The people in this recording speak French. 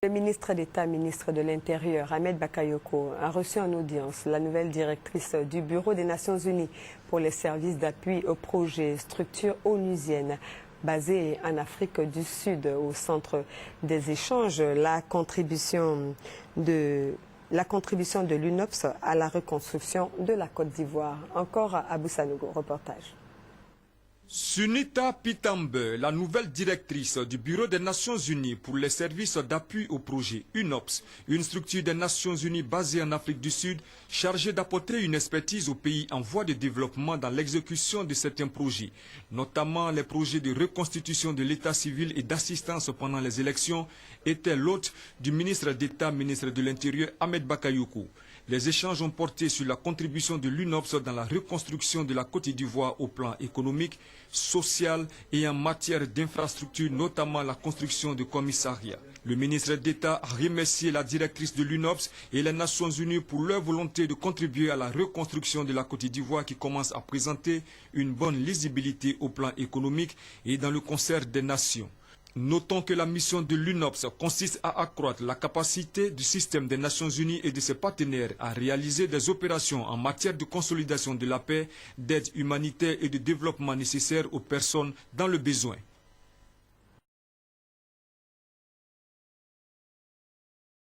Le ministre d'État, ministre de l'Intérieur, Ahmed Bakayoko, a reçu en audience la nouvelle directrice du Bureau des Nations Unies pour les services d'appui au projet, structure onusienne basée en Afrique du Sud, au centre des échanges, la contribution de l'UNOPS à la reconstruction de la Côte d'Ivoire. Encore à Abou Sanogo, reportage. Sunita Pitambe, la nouvelle directrice du Bureau des Nations Unies pour les services d'appui au projet UNOPS, une structure des Nations Unies basée en Afrique du Sud, chargée d'apporter une expertise aux pays en voie de développement dans l'exécution de certains projets, notamment les projets de reconstitution de l'état civil et d'assistance pendant les élections, était l'hôte du ministre d'État, ministre de l'Intérieur, Ahmed Bakayoko. Les échanges ont porté sur la contribution de l'UNOPS dans la reconstruction de la Côte d'Ivoire au plan économique, social et en matière d'infrastructures, notamment la construction de commissariats. Le ministre d'État a remercié la directrice de l'UNOPS et les Nations Unies pour leur volonté de contribuer à la reconstruction de la Côte d'Ivoire qui commence à présenter une bonne lisibilité au plan économique et dans le concert des nations. Notons que la mission de l'UNOPS consiste à accroître la capacité du système des Nations Unies et de ses partenaires à réaliser des opérations en matière de consolidation de la paix, d'aide humanitaire et de développement nécessaires aux personnes dans le besoin.